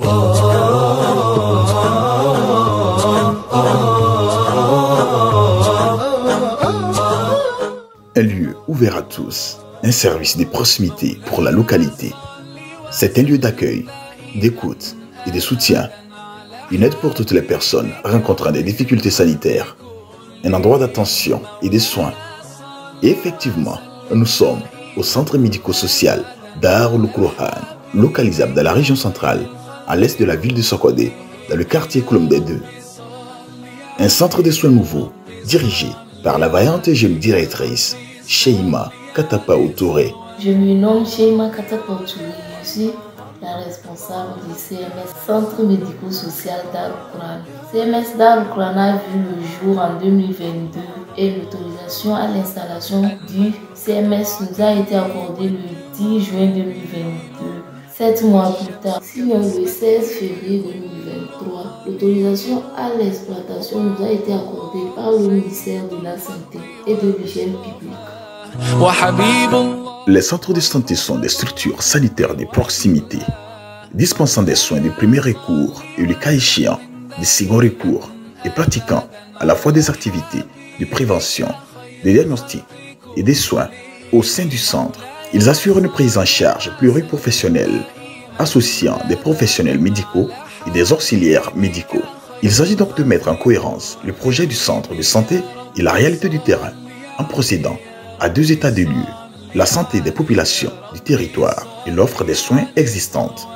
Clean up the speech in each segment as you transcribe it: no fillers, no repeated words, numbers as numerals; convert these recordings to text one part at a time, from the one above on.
Un lieu ouvert à tous, un service de proximité pour la localité. C'est un lieu d'accueil, d'écoute et de soutien. Une aide pour toutes les personnes rencontrant des difficultés sanitaires. Un endroit d'attention et de soins. Et effectivement, nous sommes au centre médico-social Darul Quran, localisable dans la région centrale, à l'est de la ville de Sokodé, dans le quartier Colombé 2. Un centre de soins nouveau, dirigé par la vaillante jeune directrice Sheima Katapao Touré. Je me nomme Sheima Katapao Touré. Je suis la responsable du CMS, Centre médico-social Darul Quran. CMS Darul Quran a vu le jour en 2022 et l'autorisation à l'installation du CMS nous a été accordée le 10 juin 2022. 7 mois plus tard, sinon le 16 février 2023, l'autorisation à l'exploitation nous a été accordée par le ministère de la Santé et de l'Hygiène publique. Les centres de santé sont des structures sanitaires de proximité, dispensant des soins de premier recours et le cas échéant de second recours et pratiquant à la fois des activités de prévention, des diagnostics et des soins au sein du centre. Ils assurent une prise en charge pluriprofessionnelle, associant des professionnels médicaux et des auxiliaires médicaux. Il s'agit donc de mettre en cohérence le projet du centre de santé et la réalité du terrain, en procédant à 2 états de lieu, la santé des populations du territoire et l'offre des soins existantes.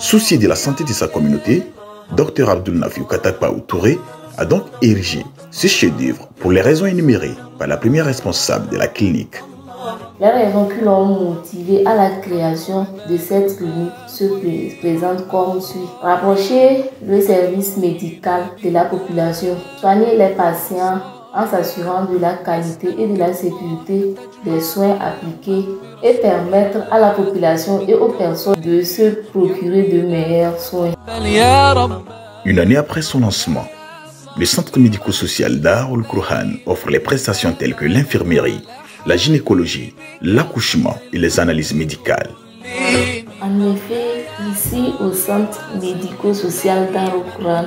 Soucié de la santé de sa communauté, Dr Abdul Nafiou Katapao Touré a donc érigé ce chef-d'œuvre pour les raisons énumérées par la première responsable de la clinique. Les raisons qui l'ont motivé à la création de cette clinique se présentent comme suit. Rapprocher le service médical de la population, soigner les patients en s'assurant de la qualité et de la sécurité des soins appliqués et permettre à la population et aux personnes de se procurer de meilleurs soins. Une année après son lancement, le centre médico-social Darul Quran offre les prestations telles que l'infirmerie, la gynécologie, l'accouchement et les analyses médicales. En effet, ici au centre médico-social Darul Quran,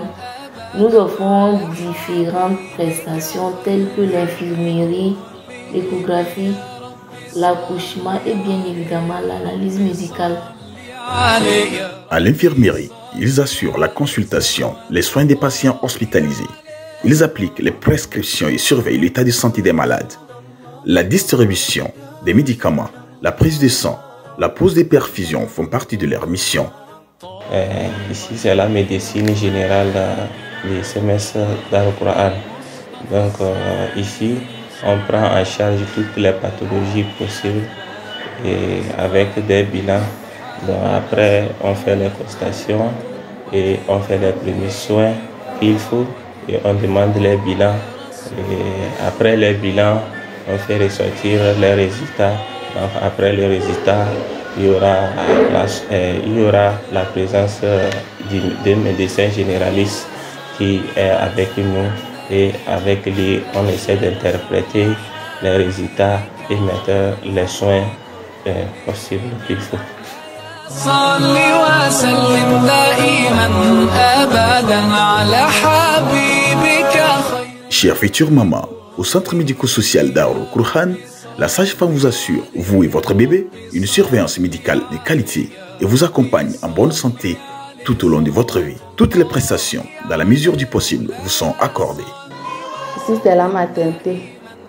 nous offrons différentes prestations telles que l'infirmerie, l'échographie, l'accouchement et bien évidemment l'analyse médicale. À l'infirmerie, ils assurent la consultation, les soins des patients hospitalisés. Ils appliquent les prescriptions et surveillent l'état de santé des malades. La distribution des médicaments, la prise de sang, la pose des perfusions font partie de leur mission. Ici, c'est la médecine générale du CMS Darul Quran. Donc ici, on prend en charge toutes les pathologies possibles et avec des bilans. Donc, après, on fait les constations et on fait les premiers soins qu'il faut et on demande les bilans. Et après les bilans, on fait ressortir les résultats. Donc, après les résultats, il y aura la présence d'un médecin généraliste qui est avec nous et avec lui, on essaie d'interpréter les résultats et mettre les soins possibles qu'il faut. Chère future maman, au centre médico-social Darul Quran, la sage-femme vous assure, vous et votre bébé, une surveillance médicale de qualité et vous accompagne en bonne santé tout au long de votre vie. Toutes les prestations, dans la mesure du possible, vous sont accordées. Ici, c'est la maternité.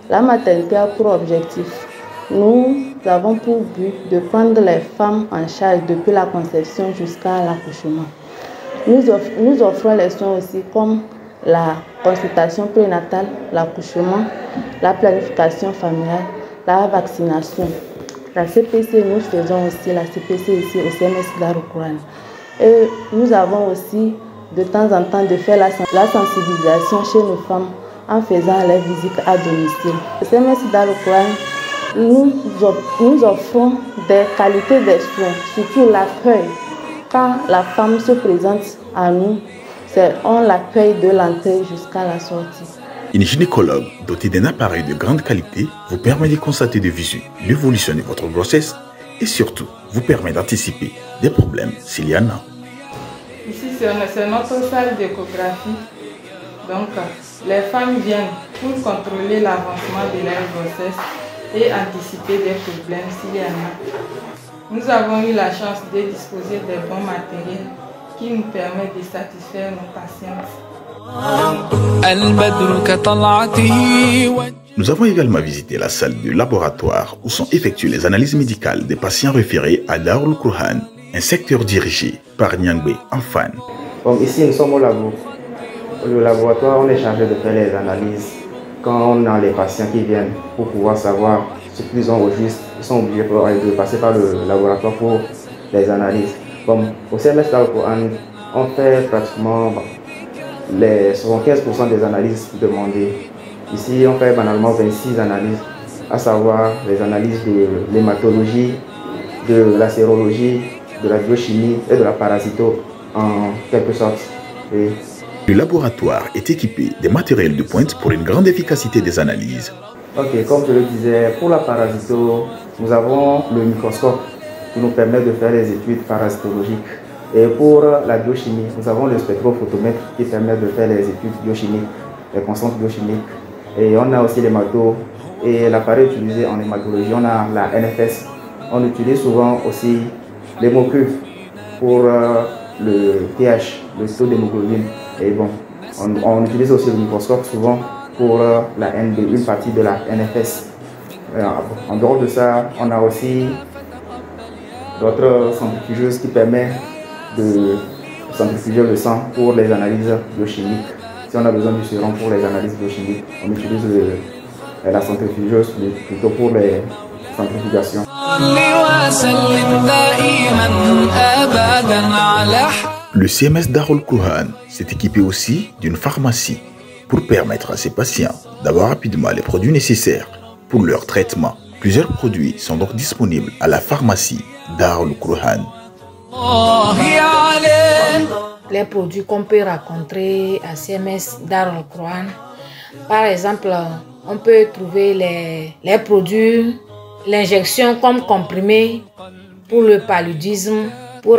La maternité a pour objectif, nous avons pour but de prendre les femmes en charge depuis la conception jusqu'à l'accouchement. Nous offrons les soins aussi comme la consultation prénatale, l'accouchement, la planification familiale, la vaccination. La CPC, nous faisons aussi la CPC ici au CMS Darul Quran. Et nous avons aussi de temps en temps de faire la sensibilisation chez nos femmes en faisant les visites à domicile. Au CMS Darul Quran, nous offrons des qualités des soins, surtout l'accueil. Quand la femme se présente à nous, on l'accueille de l'entrée jusqu'à la sortie. Une gynécologue dotée d'un appareil de grande qualité vous permet de constater de visu l'évolution de votre grossesse et surtout vous permet d'anticiper des problèmes s'il y en a. c'est notre salle d'échographie. Donc, les femmes viennent pour contrôler l'avancement de leur grossesse et anticiper des problèmes s'il y en a. Nous avons eu la chance de disposer des bons matériels qui nous permettent de satisfaire nos patientes. Nous avons également visité la salle de laboratoire où sont effectuées les analyses médicales des patients référés à Darul Quran, un secteur dirigé par Nyangbe Anfan. Comme ici, nous sommes au labo. Le laboratoire, on est chargé de faire les analyses. Quand on a les patients qui viennent pour pouvoir savoir ce qu'ils ont au juste, ils sont obligés de passer par le laboratoire pour les analyses. Comme au CMS Darul Quran, on fait pratiquement les 75% des analyses demandées. Ici, on fait banalement 26 analyses, à savoir les analyses de l'hématologie, de la sérologie, de la biochimie et de la parasito, en quelque sorte. Et le laboratoire est équipé des matériels de pointe pour une grande efficacité des analyses. Ok, comme je le disais, pour la parasito, nous avons le microscope qui nous permet de faire les études parasitologiques. Et pour la biochimie, nous avons le spectrophotomètre qui permet de faire les études biochimiques, les constantes biochimiques. Et on a aussi l'hémato et l'appareil utilisé en hématologie, on a la NFS. On utilise souvent aussi l'hémocuve pour le TH, le taux d'hémoglobine. Et bon, on utilise aussi le microscope souvent pour la NB, une partie de la NFS. En dehors de ça, on a aussi d'autres centrifugeuses qui permettent de centrifuger le sang pour les analyses biochimiques. Si on a besoin du sérum pour les analyses biochimiques, on utilise la centrifugeuse plutôt pour les centrifugations. Le CMS Darul Quran s'est équipé aussi d'une pharmacie pour permettre à ses patients d'avoir rapidement les produits nécessaires pour leur traitement. Plusieurs produits sont donc disponibles à la pharmacie Darul Quran. Les produits qu'on peut rencontrer à CMS Darul Quran, par exemple, on peut trouver les produits, l'injection comme comprimé pour le paludisme, pour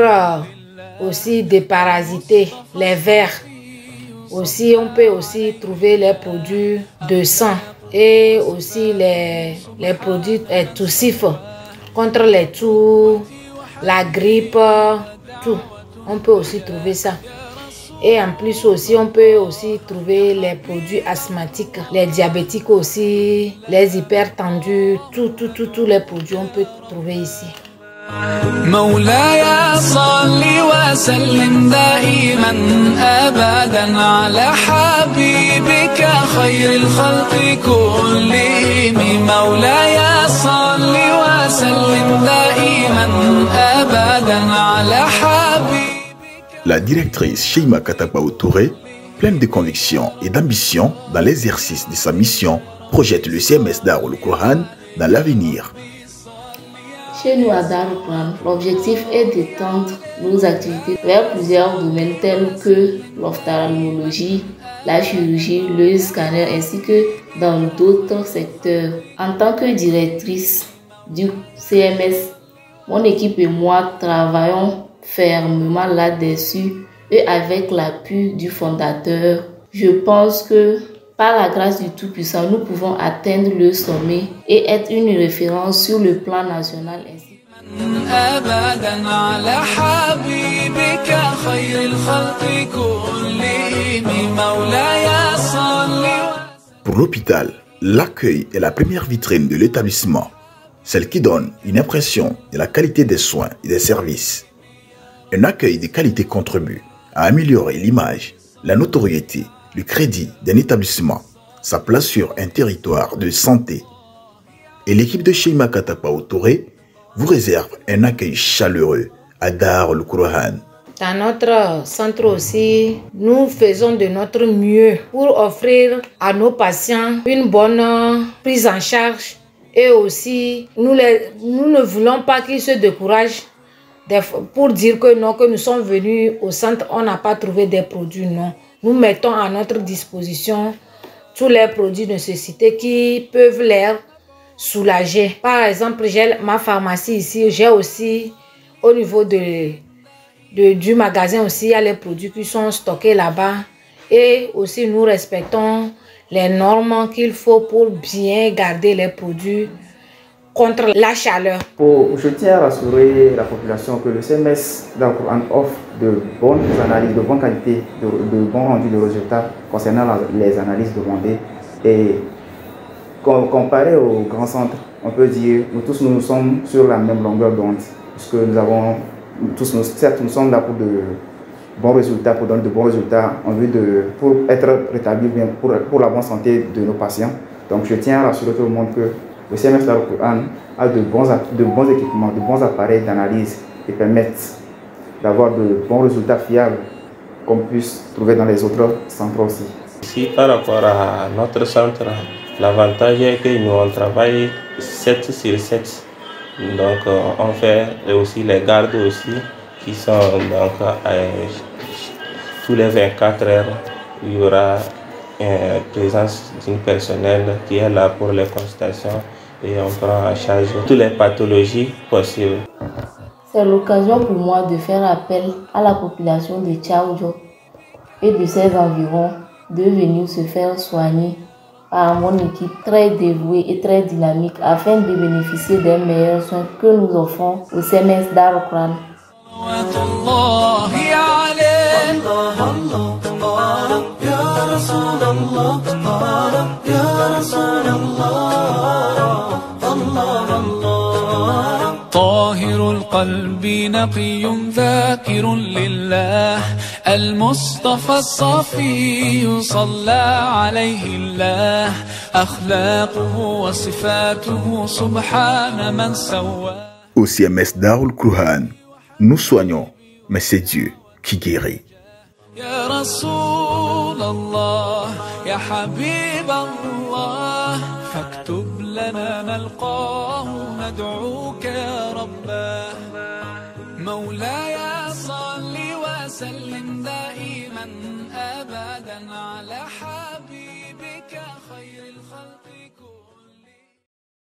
aussi déparasiter les vers. Aussi, on peut aussi trouver les produits de sang et aussi les produits toussifs contre les toux, la grippe, tout. On peut aussi trouver ça. Et en plus aussi, on peut aussi trouver les produits asthmatiques, les diabétiques aussi, les hypertendus, tous les produits on peut trouver ici. مولاي صل وسلم دائما أبدا على حبيبك خير الخلق كلهم مولاي صل وسلم دائما أبدا على حبيبك. La directrice Sheima Katakbaou Touré, pleine de conviction et d'ambition dans l'exercice de sa mission, projette le CMS Darul Quran dans l'avenir. Chez nous à Darul Quran, l'objectif est d'étendre nos activités vers plusieurs domaines tels que l'ophtalmologie, la chirurgie, le scanner ainsi que dans d'autres secteurs. En tant que directrice du CMS, mon équipe et moi travaillons fermement là-dessus et avec l'appui du fondateur, je pense que par la grâce du Tout-Puissant, nous pouvons atteindre le sommet et être une référence sur le plan national ainsi. Pour l'hôpital, l'accueil est la première vitrine de l'établissement, celle qui donne une impression de la qualité des soins et des services. Un accueil de qualité contribue à améliorer l'image, la notoriété, le crédit d'un établissement, sa place sur un territoire de santé. Et l'équipe de Sheima Katakbaou Touré vous réserve un accueil chaleureux à Darul Quran. Dans notre centre aussi, nous faisons de notre mieux pour offrir à nos patients une bonne prise en charge. Et aussi, nous ne voulons pas qu'ils se découragent pour dire que non, que nous sommes venus au centre, on n'a pas trouvé des produits, non. Nous mettons à notre disposition tous les produits de nécessité qui peuvent les soulager. Par exemple, j'ai ma pharmacie ici, j'ai aussi au niveau de du magasin aussi, il y a les produits qui sont stockés là-bas. Et aussi, nous respectons les normes qu'il faut pour bien garder les produits contre la chaleur. Je tiens à rassurer la population que le CMS Darul Quran offre de bonnes analyses, de bonne qualité, de bons rendus de résultats concernant les analyses demandées. Et comparé au grand centre, on peut dire que nous sommes sur la même longueur d'onde, puisque nous avons certes nous sommes là pour de bons résultats, pour donner de bons résultats en vue pour être rétablis bien pour la bonne santé de nos patients. Donc je tiens à rassurer tout le monde que le CMS Darul Quran a de bons équipements, de bons appareils d'analyse qui permettent d'avoir de bons résultats fiables qu'on puisse trouver dans les autres centres aussi. Ici, par rapport à notre centre, l'avantage est que nous on travaille 7 sur 7. Donc on fait aussi les gardes aussi qui sont donc tous les 24 heures. Il y aura une présence d'une personnel qui est là pour les consultations et on prend en charge toutes les pathologies possibles. C'est l'occasion pour moi de faire appel à la population de Tchaoudjo et de ses environs de venir se faire soigner par mon équipe très dévouée et très dynamique afin de bénéficier des meilleurs soins que nous offrons au CMS Darul Quran. طاهر القلب نقي ذاكر لله المصطفى الصفي صلى عليه الله أخلاقه وصفاته سبحان من سوى. Au CMS Darul Quran, nous soignons, mais c'est Dieu qui guérit. يا رسول الله يا حبيب الله فاكتب لنا نلقاه ندعوك يا رباه مولاي صل وسلم دائما أبدا على حبيبك.